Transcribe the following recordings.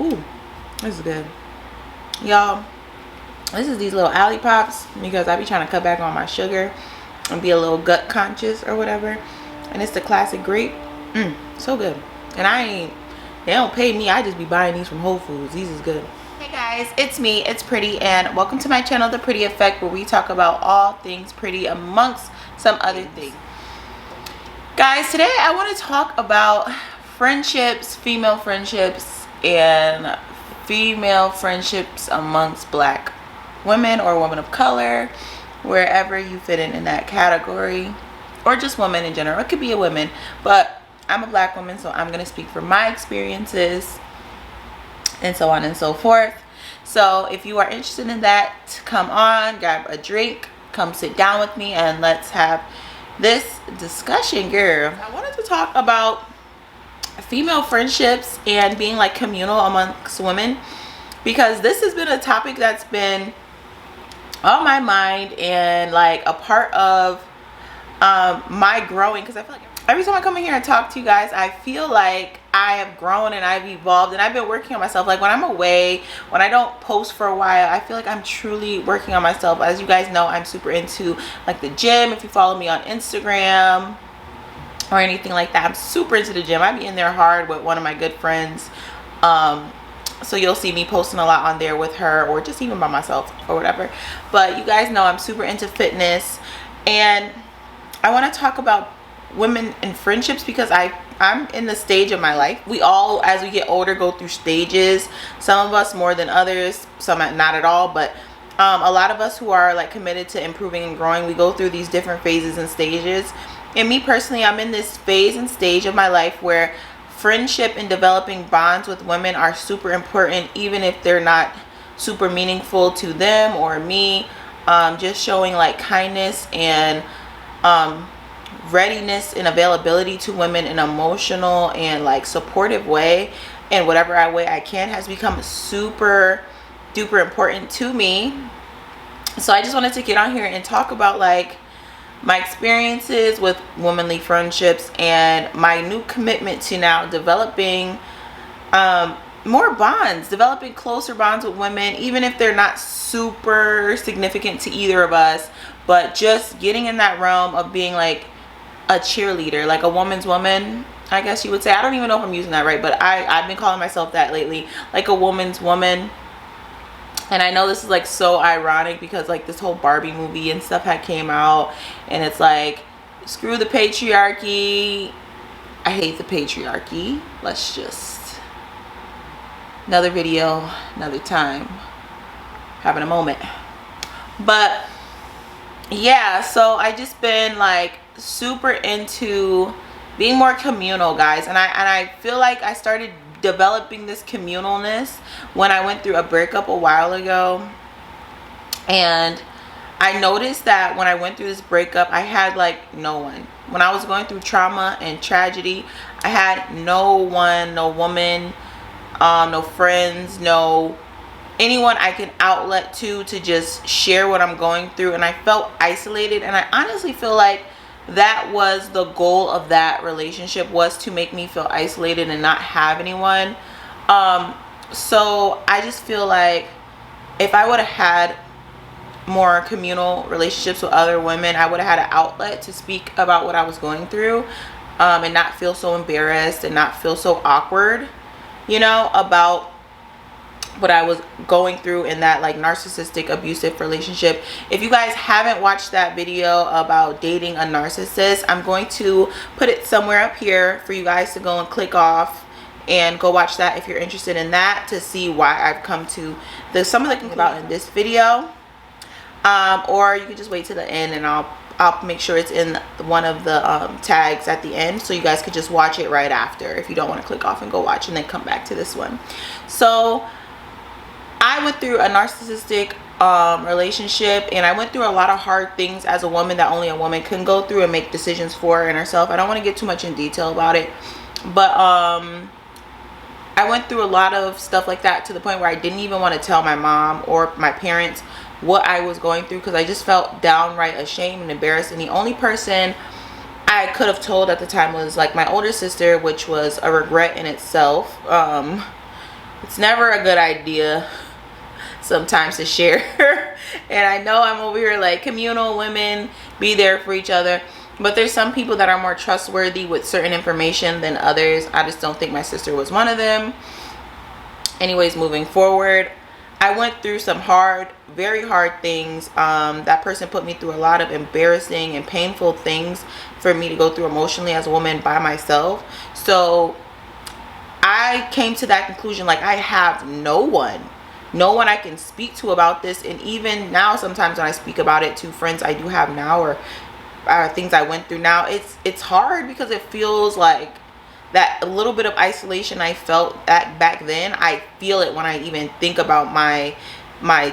Ooh, this is good, y'all. This is these little alley pops because I be trying to cut back on my sugar and be a little gut conscious or whatever. And it's the classic grape. So good. And they don't pay me. I just be buying these from Whole Foods. These is good. Hey guys, it's me, it's Pretty, and welcome to my channel, The Pretty Effect, where we talk about all things pretty amongst some other things. Guys, today I want to talk about friendships, female friendships, and female friendships amongst black women or women of color, wherever you fit in that category, or just women in general. It could be a woman, but I'm a black woman, so I'm going to speak from my experiences and so on and so forth. So if you are interested in that, come on, grab a drink, come sit down with me, and let's have this discussion, girl. I wanted to talk about female friendships and being like communal amongst women, because this has been a topic that's been on my mind and like a part of my growing, because I feel like every time I come in here and talk to you guys, I feel like I have grown and I've evolved and I've been working on myself. Like when I'm away, when I don't post for a while, I feel like I'm truly working on myself. As you guys know, I'm super into like the gym. If you follow me on Instagram or anything like that, I'm super into the gym. I be in there hard with one of my good friends. So you'll see me posting a lot on there with her, or just even by myself or whatever. But you guys know I'm super into fitness, and I want to talk about women and friendships because I'm in the stage of my life. We all, as we get older, go through stages. Some of us more than others, some not at all, but a lot of us who are like committed to improving and growing, we go through these different phases and stages. And me personally, I'm in this phase and stage of my life where friendship and developing bonds with women are super important, even if they're not super meaningful to them or me. Just showing like kindness and readiness and availability to women in an emotional and like supportive way, and whatever way I can, has become super duper important to me. So I just wanted to get on here and talk about like my experiences with womanly friendships and my new commitment to now developing more bonds, developing closer bonds with women, even if they're not super significant to either of us, but just getting in that realm of being like a cheerleader, like a woman's woman, I guess you would say. I don't even know if I'm using that right, but I've been calling myself that lately, like a woman's woman. And I know this is like so ironic because like this whole Barbie movie and stuff had came out, and it's like, screw the patriarchy. I hate the patriarchy. Let's just, another video, another time, having a moment. But yeah, so I just been like super into being more communal, guys, and I feel like I started developing this communalness when I went through a breakup a while ago. And I noticed that when I went through this breakup, I had like no one. When I was going through trauma and tragedy, I had no one, no woman, no friends, no anyone I can outlet to just share what I'm going through. And I felt isolated, and I honestly feel like that was the goal of that relationship, was to make me feel isolated and not have anyone. So I just feel like if I would have had more communal relationships with other women, I would have had an outlet to speak about what I was going through, and not feel so embarrassed and not feel so awkward, you know, about what I was going through in that like narcissistic abusive relationship. If you guys haven't watched that video about dating a narcissist, I'm going to put it somewhere up here for you guys to go and click off and go watch that if you're interested in that, to see why I've come to some of the things about in this video. Or you can just wait to the end, and I'll make sure it's in one of the tags at the end, so you guys could just watch it right after if you don't want to click off and go watch and then come back to this one. So I went through a narcissistic relationship, and I went through a lot of hard things as a woman that only a woman can go through and make decisions for in herself. I don't want to get too much in detail about it, but I went through a lot of stuff like that, to the point where I didn't even want to tell my mom or my parents what I was going through, because I just felt downright ashamed and embarrassed. And the only person I could have told at the time was like my older sister, which was a regret in itself. it's never a good idea sometimes to share. And I know I'm over here like communal women, be there for each other, but there's some people that are more trustworthy with certain information than others. I just don't think my sister was one of them. Anyways, moving forward, I went through some very hard things. That person put me through a lot of embarrassing and painful things for me to go through emotionally as a woman by myself. So I came to that conclusion, like, I have no one I can speak to about this. And even now, sometimes when I speak about it to friends I do have now, or things I went through now, it's hard, because it feels like that a little bit of isolation I felt that back then, I feel it when I even think about my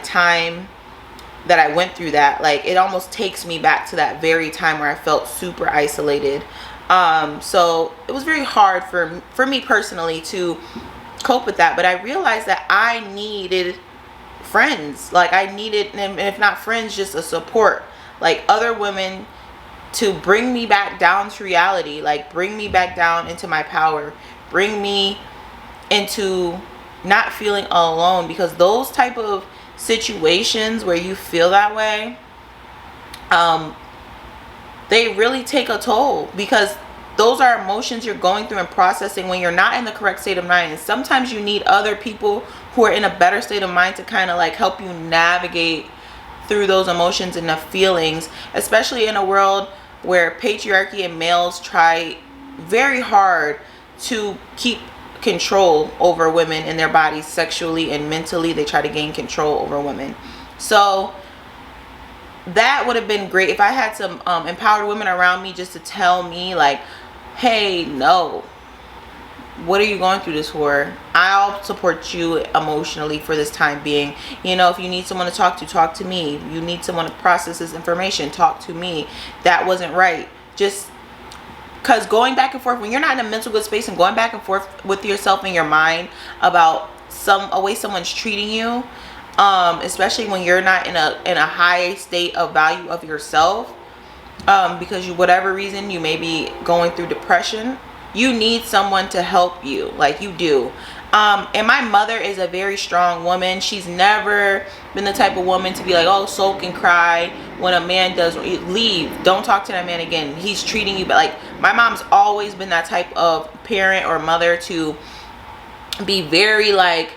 time that I went through that. Like, it almost takes me back to that very time where I felt super isolated. So it was very hard for me personally to cope with that. But I realized that I needed friends. Like, I needed, and if not friends, just a support, like other women, to bring me back down to reality, like bring me back down into my power, bring me into not feeling alone. Because those type of situations where you feel that way, they really take a toll, because those are emotions you're going through and processing when you're not in the correct state of mind. And sometimes you need other people who are in a better state of mind to kind of like help you navigate through those emotions and the feelings, especially in a world where patriarchy and males try very hard to keep control over women and their bodies sexually and mentally. They try to gain control over women. So that would have been great if I had some empowered women around me, just to tell me like, hey, no, what are you going through this for? I'll support you emotionally for this time being. You know, if you need someone to talk to me. If you need someone to process this information, talk to me. That wasn't right. Just because going back and forth, when you're not in a mental good space and going back and forth with yourself in your mind about a way someone's treating you, especially when you're not in a high state of value of yourself, because whatever reason you may be going through depression, you need someone to help you, like you do. And my mother is a very strong woman. She's never been the type of woman to be like, oh, sulk and cry when a man does leave. Don't talk to that man again. He's treating you. But like, my mom's always been that type of parent or mother to be very like,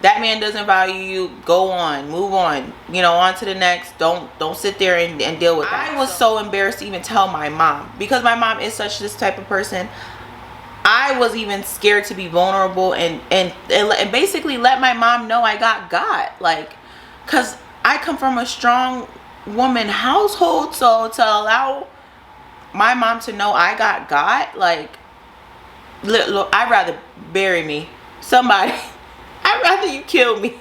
that man doesn't value you, go on, move on, you know, on to the next. Don't sit there and deal with that. I was so embarrassed to even tell my mom, because my mom is such this type of person. I was even scared to be vulnerable and basically let my mom know I got, like, because I come from a strong woman household. So to allow my mom to know I got, like, look, I'd rather bury me. Somebody, I'd rather you kill me.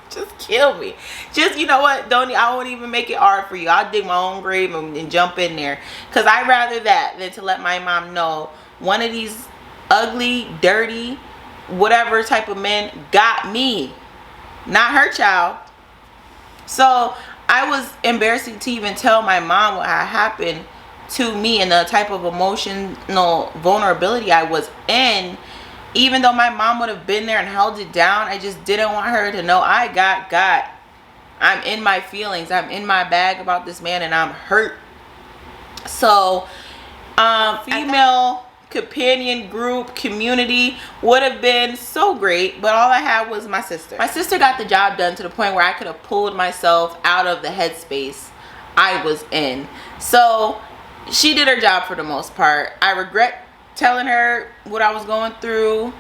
Just kill me. Just, you know what, I won't even make it hard for you. I'll dig my own grave and jump in there, because I'd rather that than to let my mom know one of these ugly, dirty, whatever type of men got me, not her child. So I was embarrassed to even tell my mom what had happened to me and the type of emotional vulnerability I was in. Even though my mom would have been there and held it down, I just didn't want her to know I got. I'm in my feelings. I'm in my bag about this man, and I'm hurt. So female companion group community would have been so great, but all I had was my sister. My sister got the job done to the point where I could have pulled myself out of the headspace I was in. So she did her job for the most part. I regret telling her what I was going through,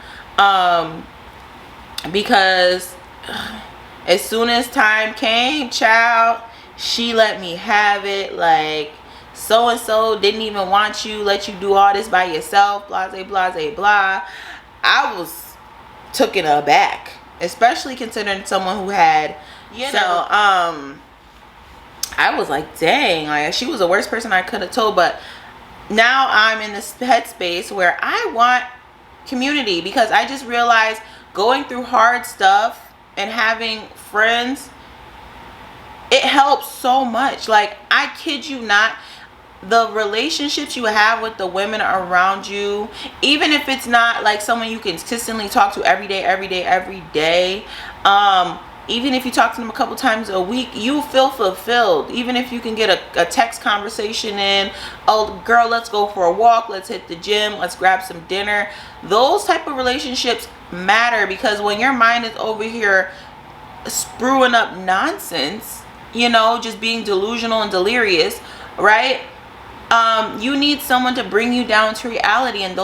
because as soon as time came, child, she let me have it. Like, so and so didn't even want you, let you do all this by yourself, blase blase blah. I was taken aback, especially considering someone who had, you know, I was like, dang, like, she was the worst person I could have told. But now I'm in this headspace where I want community, because I just realized going through hard stuff and having friends, it helps so much. Like, I kid you not, the relationships you have with the women around you, even if it's not like someone you can consistently talk to every day, even if you talk to them a couple times a week, you feel fulfilled. Even if you can get a text conversation in, oh girl, let's go for a walk, let's hit the gym, let's grab some dinner. Those type of relationships matter, because when your mind is over here spruing up nonsense, you know, just being delusional and delirious, right? You need someone to bring you down to reality, and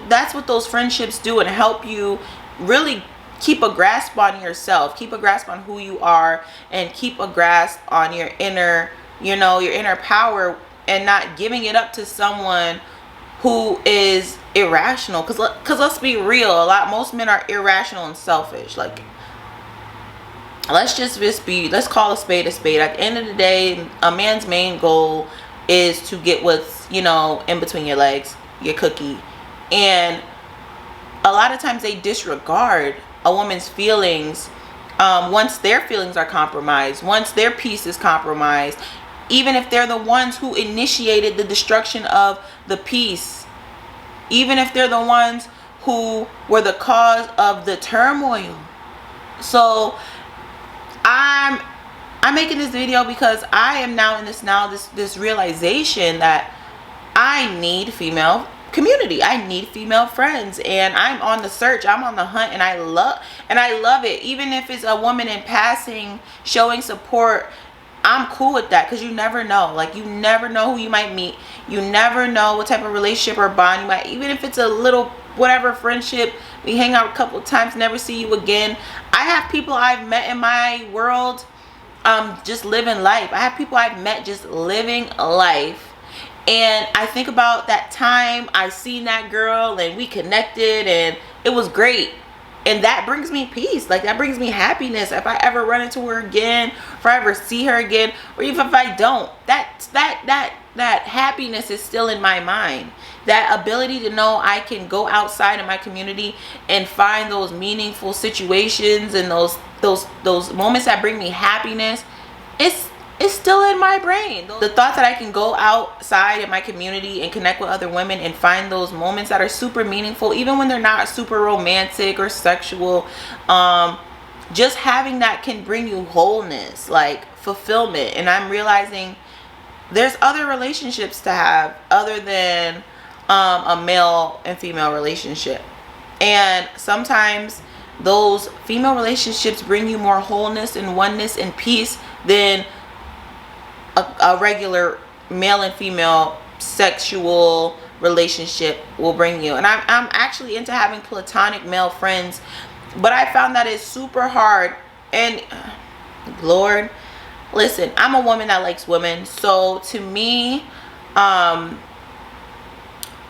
that's what those friendships do, and help you really keep a grasp on yourself, keep a grasp on who you are, and keep a grasp on your inner, you know, your inner power, and not giving it up to someone who is irrational. Because let's be real, most men are irrational and selfish. Like, let's call a spade a spade. At the end of the day, a man's main goal is to get what's, you know, in between your legs, your cookie. And a lot of times they disregard a woman's feelings once their feelings are compromised, once their peace is compromised, even if they're the ones who initiated the destruction of the peace, even if they're the ones who were the cause of the turmoil. So I'm making this video because I am now in this realization that I need female community. I need female friends, and I'm on the search, I'm on the hunt, and I love it. Even if it's a woman in passing showing support, I'm cool with that, because you never know. Like, you never know who you might meet. You never know what type of relationship or bond you might, even if it's a little whatever friendship, we hang out a couple of times, never see you again. I have people I've met in my world just living life. I have people I've met just living life, and I think about that time I seen that girl and we connected and it was great, and that brings me peace. Like, that brings me happiness. If I ever run into her again, if I ever see her again, or even if I don't, that happiness is still in my mind. That ability to know I can go outside in my community and find those meaningful situations and those moments that bring me happiness, it's still in my brain. The thought that I can go outside in my community and connect with other women and find those moments that are super meaningful, even when they're not super romantic or sexual, just having that can bring you wholeness, like fulfillment. And I'm realizing there's other relationships to have other than a male and female relationship, and sometimes those female relationships bring you more wholeness and oneness and peace than a regular male and female sexual relationship will bring you. And I'm actually into having platonic male friends, but I found that it's super hard. And Lord, listen, I'm a woman that likes women, so to me,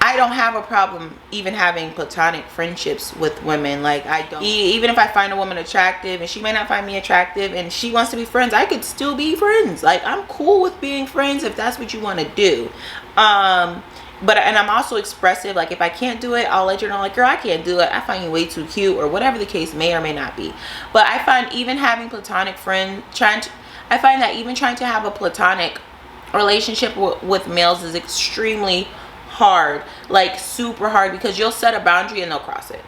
I don't have a problem even having platonic friendships with women. Like, I don't, even if I find a woman attractive and she may not find me attractive and she wants to be friends, I could still be friends. Like, I'm cool with being friends if that's what you want to do. And I'm also expressive. Like, if I can't do it, I'll let you know, like, girl, I can't do it, I find you way too cute, or whatever the case may or may not be. But I find even having platonic friends, I find that even trying to have a platonic relationship with males is extremely hard, like super hard, because you'll set a boundary and they'll cross it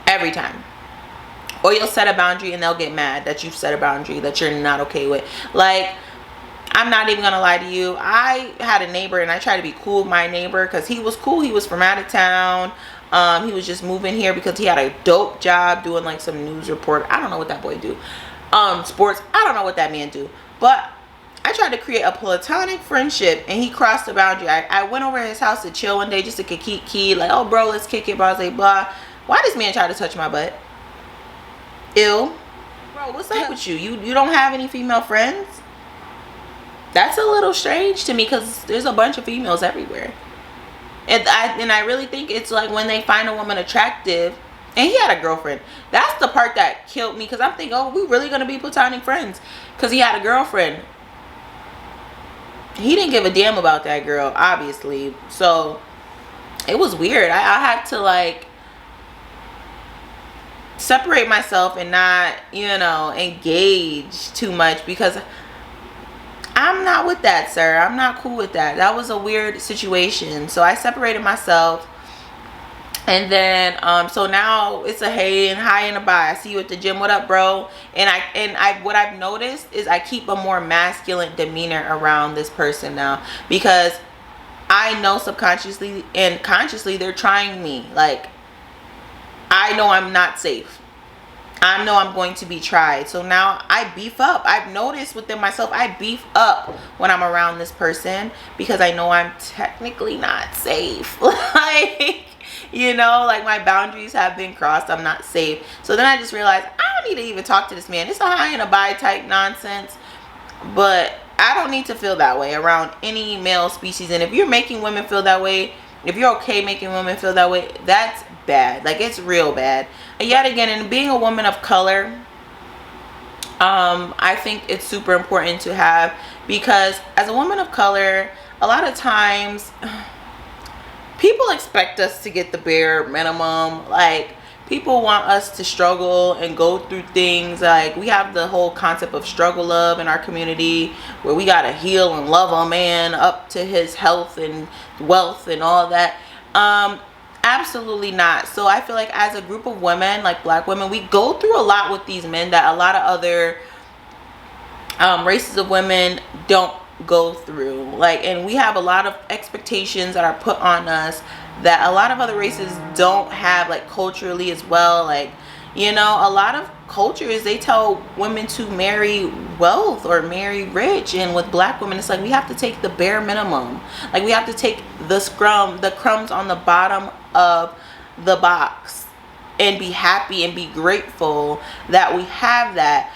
every time, or you'll set a boundary and they'll get mad that you've set a boundary that you're not okay with. Like, I'm not even gonna lie to you, I had a neighbor and I tried to be cool with my neighbor because he was cool. He was from out of town. He was just moving here because he had a dope job doing like some news report. I don't know what that boy do. Sports, I don't know what that man do, but I tried to create a platonic friendship and he crossed the boundary. I went over to his house to chill one day just to kiki, like, oh bro, let's kick it, blah, blah, blah. Why this man try to touch my butt? Ew. Bro, what's up with you? You don't have any female friends? That's a little strange to me, because there's a bunch of females everywhere. And I really think it's like when they find a woman attractive, and he had a girlfriend. That's the part that killed me, because I'm thinking, oh, we really gonna be platonic friends? Because he had a girlfriend. He didn't give a damn about that girl, obviously. So it was weird. I had to like separate myself and not, you know, engage too much, because I'm not with that, sir. I'm not cool with that. That was a weird situation. So I separated myself. And then so now it's a hey and hi and a bye. I see you at the gym. What up, bro? And I what I've noticed is I keep a more masculine demeanor around this person now, because I know subconsciously and consciously they're trying me. Like, I know I'm not safe. I know I'm going to be tried. So now I beef up. I've noticed within myself, I beef up when I'm around this person, because I know I'm technically not safe. Like, you know, like my boundaries have been crossed. I'm not safe. So then I just realized I don't need to even talk to this man. It's a hi and a bye type nonsense. But I don't need to feel that way around any male species. And if you're making women feel that way, if you're okay making women feel that way, that's bad. Like, it's real bad. And yet again, in being a woman of color, I think it's super important to have, because as a woman of color, a lot of times people expect us to get the bare minimum. Like, people want us to struggle and go through things. Like, we have the whole concept of struggle love in our community, where we gotta heal and love a man up to his health and wealth and all that. Absolutely not. So I feel like as a group of women, like black women, we go through a lot with these men that a lot of other races of women don't go through. Like, and we have a lot of expectations that are put on us that a lot of other races don't have, like culturally as well. Like, you know, a lot of cultures, they tell women to marry wealth or marry rich, and with black women it's like we have to take the bare minimum. Like, we have to take the crumbs on the bottom of the box and be happy and be grateful that we have that.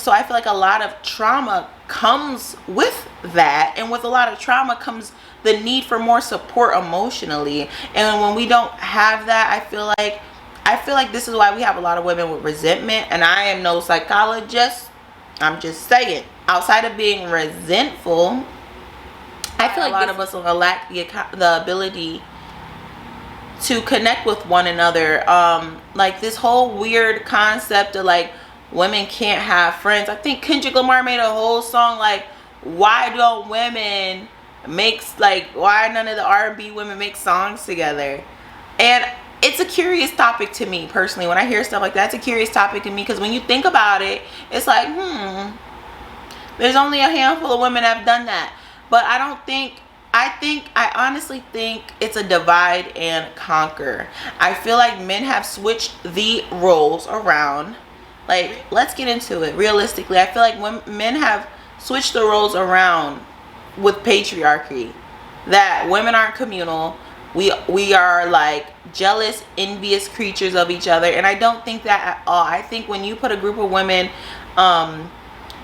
So I feel like a lot of trauma comes with that, and with a lot of trauma comes the need for more support emotionally. And when we don't have that, I feel like this is why we have a lot of women with resentment. And I am no psychologist, I'm just saying, outside of being resentful, I feel like a lot of us lack the ability to connect with one another. Like, this whole weird concept of like women can't have friends. I think Kendrick Lamar made a whole song like, why don't women why none of the R&B women make songs together? And it's a curious topic to me personally. When I hear stuff like that, it's a curious topic to me, because when you think about it, it's like, there's only a handful of women that have done that. But I honestly think it's a divide and conquer. I feel like men have switched the roles around. Like, let's get into it realistically. I feel like men have switched the roles around with patriarchy, that women aren't communal. We are like jealous, envious creatures of each other. And I don't think that at all. I think when you put a group of women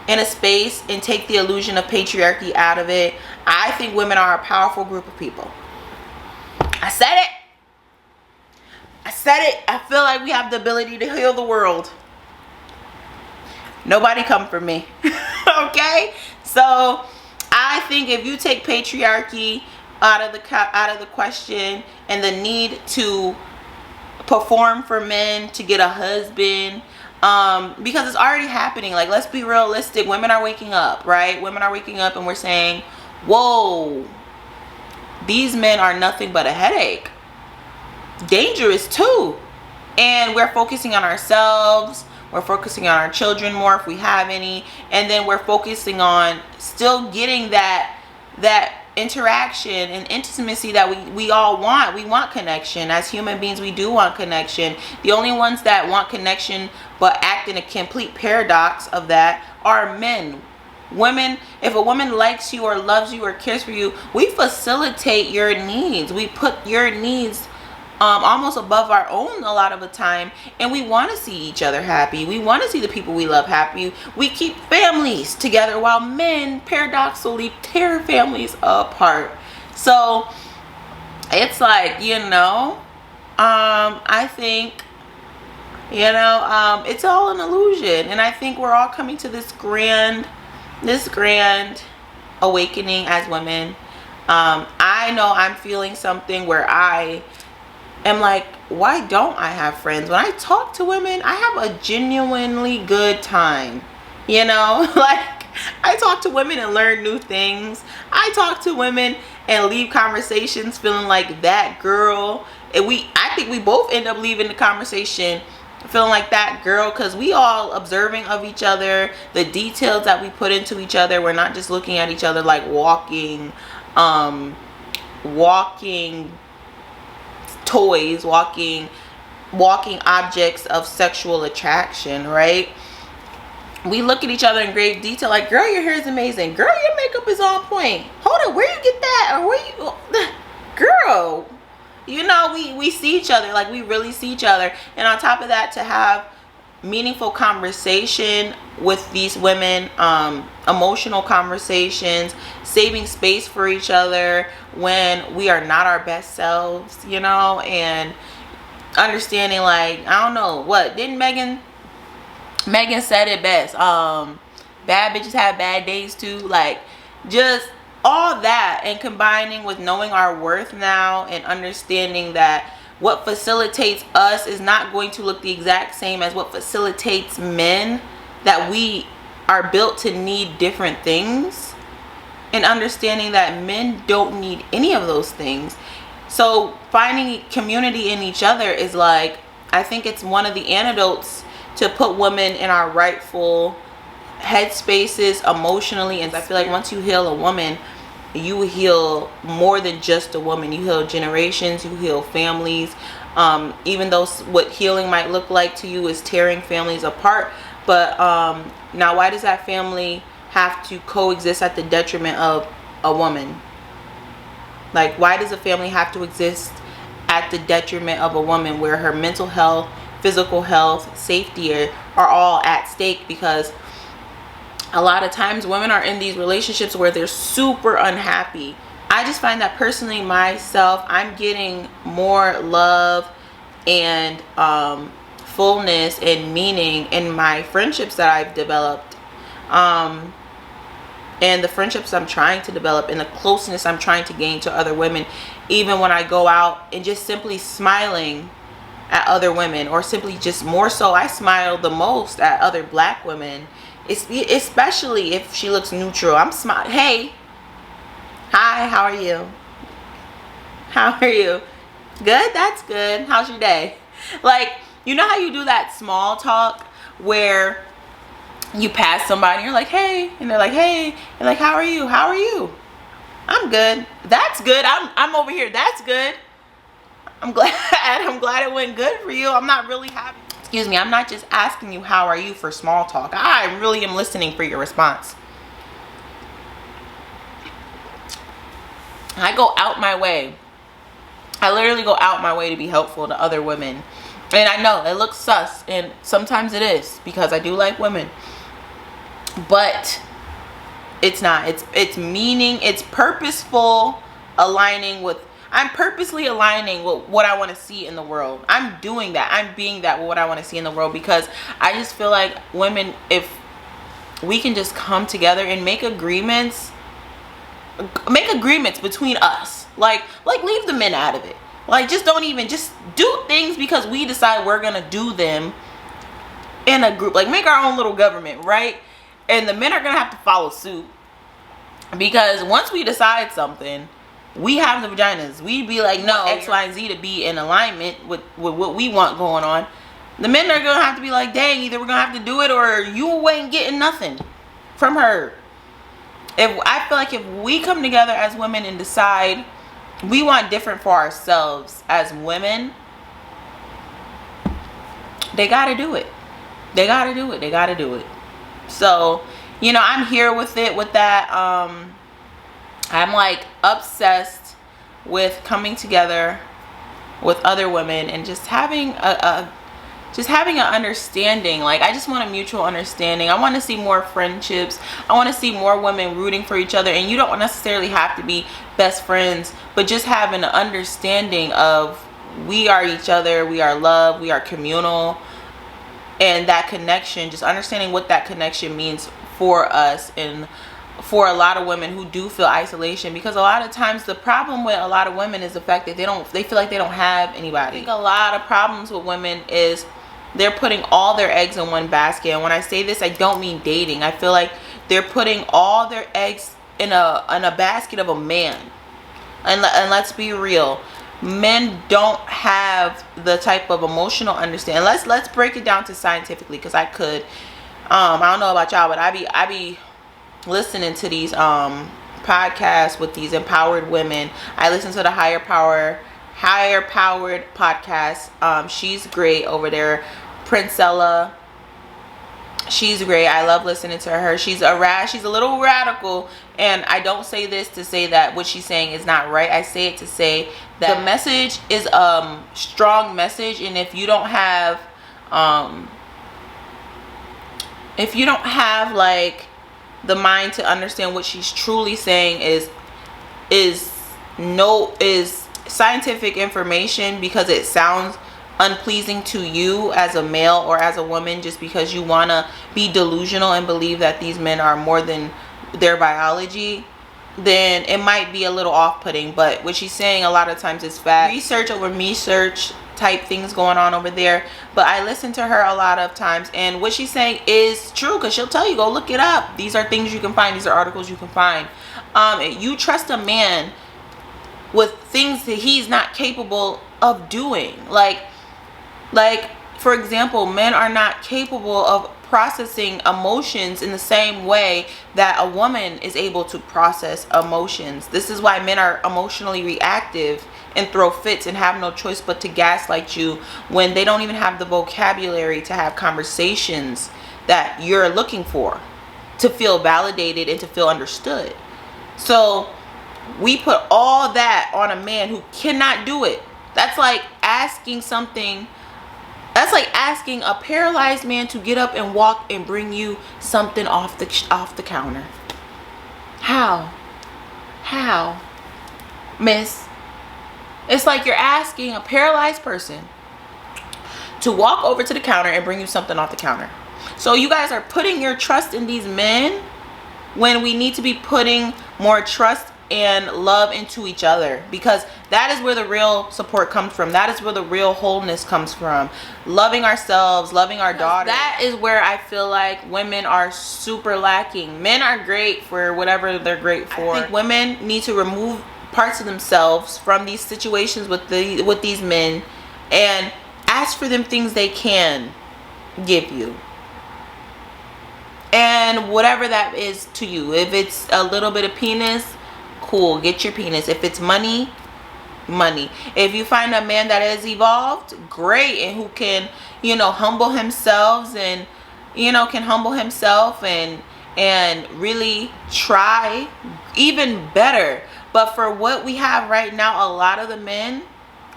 in a space and take the illusion of patriarchy out of it, I think women are a powerful group of people. I said it. I feel like we have the ability to heal the world. Nobody come for me. Okay? So I think if you take patriarchy out of the question, and the need to perform for men to get a husband, because it's already happening. Like, let's be realistic. Women are waking up, right? Women are waking up, and we're saying, whoa, these men are nothing but a headache. Dangerous too. And we're focusing on ourselves. We're focusing on our children more if we have any. And then we're focusing on still getting that interaction and intimacy that we all want. We want connection. As human beings, we do want connection. The only ones that want connection but act in a complete paradox of that are men. Women, if a woman likes you or loves you or cares for you, we facilitate your needs. We put your needs almost above our own a lot of the time, and we want to see each other happy. We want to see the people we love happy. We keep families together, while men paradoxically tear families apart. So it's like, I think, it's all an illusion. And I think we're all coming to this grand awakening as women. I know I'm feeling something where I am like, why don't I have friends? When I talk to women, I have a genuinely good time. Like, I talk to women and learn new things. I talk to women and leave conversations feeling like that girl. And I think we both end up leaving the conversation feeling like that girl, because we all observing of each other, the details that we put into each other. We're not just looking at each other like walking toys, walking objects of sexual attraction, right? We look at each other in great detail, like, girl, your hair is amazing, girl, your makeup is on point, hold on, where you get that, or where you, girl, you know, we see each other, like, we really see each other. And on top of that, to have meaningful conversation with these women, emotional conversations, saving space for each other when we are not our best selves, you know, and understanding, like, I don't know, what didn't Megan said it best, bad bitches have bad days too, like, just all that, and combining with knowing our worth now and understanding that what facilitates us is not going to look the exact same as what facilitates men, that we are built to need different things, and understanding that men don't need any of those things. So finding community in each other is, like, I think it's one of the antidotes to put women in our rightful headspaces emotionally. And I feel like once you heal a woman, you heal more than just a woman. You heal generations, you heal families. Even though what healing might look like to you is tearing families apart, but now why does that family have to coexist at the detriment of a woman? Like, why does a family have to exist at the detriment of a woman, where her mental health, physical health, safety are all at stake? Because a lot of times women are in these relationships where they're super unhappy. I just find that personally myself, I'm getting more love and fullness and meaning in my friendships that I've developed, and the friendships I'm trying to develop, and the closeness I'm trying to gain to other women, even when I go out and just simply smiling at other women, or simply just more so, I smile the most at other black women. Especially if she looks neutral. I'm smiling. Hey, hi, how are you? How are you? Good? That's good. How's your day? Like, you know how you do that small talk where you pass somebody, you're like, hey, and they're like, hey, and like, how are you? How are you? I'm good. That's good. I'm over here. That's good. I'm glad it went good for you. I'm not really happy. Excuse me, I'm not just asking you how are you for small talk. I really am listening for your response. I go out my way. I literally go out my way to be helpful to other women. And I know it looks sus, and sometimes it is, because I do like women. But it's not. It's meaning, it's purposeful aligning with, I'm purposely aligning with what I want to see in the world. I'm doing that. I'm being that with what I want to see in the world, because I just feel like women, if we can just come together and make agreements between us, like leave the men out of it. Like, just do things because we decide we're gonna do them in a group. Like, make our own little government, right? And the men are gonna have to follow suit, because once we decide something, we have the vaginas. We be like, no, X, Y, and Z to be in alignment with what we want going on. The men are going to have to be like, dang, either we're going to have to do it, or you ain't getting nothing from her. I feel like if we come together as women and decide we want different for ourselves as women, they got to do it. They got to do it. They got to do it. So, you know, I'm here with it, with that. I'm like obsessed with coming together with other women and just having an understanding. Like, I just want a mutual understanding. I want to see more friendships. I want to see more women rooting for each other. And you don't necessarily have to be best friends, but just having an understanding of we are each other, we are love, we are communal, and that connection, just understanding what that connection means for us and for a lot of women who do feel isolation. Because a lot of times the problem with a lot of women is the fact that they feel like they don't have anybody. I think a lot of problems with women is they're putting all their eggs in one basket. And when I say this, I don't mean dating. I feel like they're putting all their eggs in a basket of a man. And let's be real, men don't have the type of emotional understanding. Let's break it down to scientifically, because I could. I don't know about y'all, but I be listening to these podcasts with these empowered women. I listen to the higher powered podcast. She's great over there, Princella. She's great. I love listening to her. She's a little radical, and I don't say this to say that what she's saying is not right. I say it to say that the message is strong message, and if you don't have like the mind to understand what she's truly saying is scientific information, because it sounds unpleasing to you as a male or as a woman, just because you want to be delusional and believe that these men are more than their biology, then it might be a little off-putting. But what she's saying a lot of times is fact. Research over me search type things going on over there. But I listen to her a lot of times, and what she's saying is true, because she'll tell you, go look it up. These are things you can find. These are articles you can find. You trust a man with things that he's not capable of doing. Like for example, men are not capable of processing emotions in the same way that a woman is able to process emotions. This is why men are emotionally reactive and throw fits and have no choice but to gaslight you when they don't even have the vocabulary to have conversations that you're looking for, to feel validated and to feel understood. So we put all that on a man who cannot do it. That's like asking a paralyzed man to get up and walk and bring you something off the counter. How, miss? It's like you're asking a paralyzed person to walk over to the counter and bring you something off the counter. So you guys are putting your trust in these men when we need to be putting more trust and love into each other, because that is where the real support comes from. That is where the real wholeness comes from. Loving ourselves, loving our daughters. That is where I feel like women are super lacking. Men are great for whatever they're great for. I think women need to remove parts of themselves from these situations with these men and ask for them things they can give you. And whatever that is to you. If it's a little bit of penis, cool, get your penis. If it's money. If you find a man that has evolved, great, and who can, humble himself and, and really try, even better. But for what we have right now, a lot of the men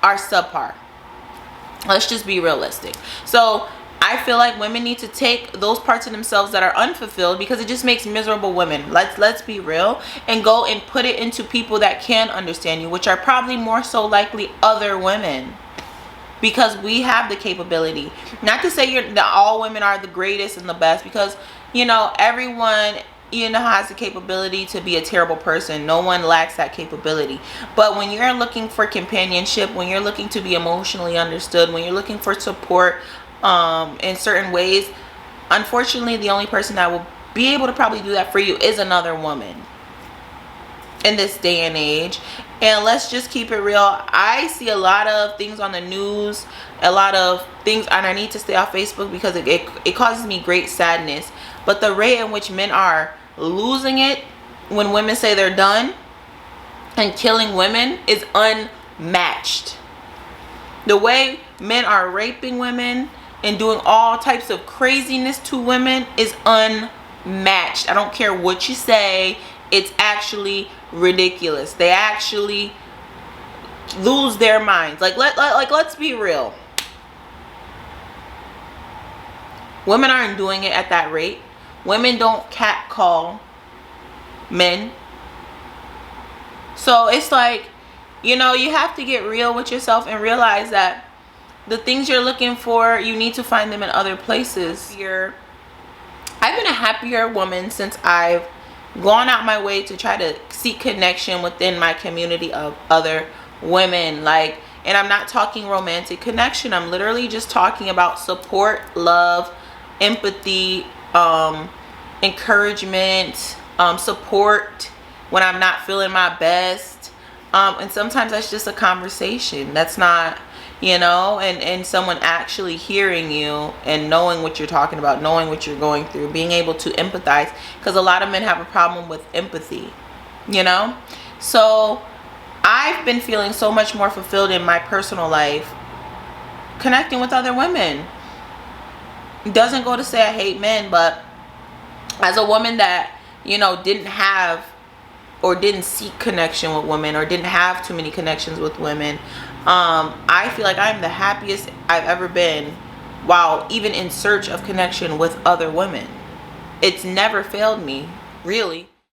are subpar. Let's just be realistic. So I feel like women need to take those parts of themselves that are unfulfilled, because it just makes miserable women. Let's be real, and go and put it into people that can understand you, which are probably more so likely other women, because we have the capability. Not to say that all women are the greatest and the best, because everyone has the capability to be a terrible person. No one lacks that capability. But when you're looking for companionship, when you're looking to be emotionally understood, when you're looking for support in certain ways, unfortunately the only person that will be able to probably do that for you is another woman in this day and age. And let's just keep it real. I see a lot of things on the news, a lot of things, and I need to stay off Facebook because it causes me great sadness. But the rate in which men are losing it when women say they're done and killing women is unmatched. The way men are raping women and doing all types of craziness to women is unmatched. I don't care what you say. It's actually ridiculous. They actually lose their minds. Let's be real. Women aren't doing it at that rate. Women don't catcall men. So it's like, you have to get real with yourself and realize that the things you're looking for, you need to find them in other places. I've been a happier woman since I've gone out my way to try to seek connection within my community of other women. Like, And I'm not talking romantic connection. I'm literally just talking about support, love, empathy, encouragement, support when I'm not feeling my best. And sometimes that's just a conversation. That's not, and someone actually hearing you and knowing what you're talking about, knowing what you're going through, being able to empathize. Because a lot of men have a problem with empathy, So I've been feeling so much more fulfilled in my personal life connecting with other women. It doesn't go to say I hate men, but as a woman that, didn't have or didn't seek connection with women or didn't have too many connections with women, I feel like I'm the happiest I've ever been while even in search of connection with other women. It's never failed me, really.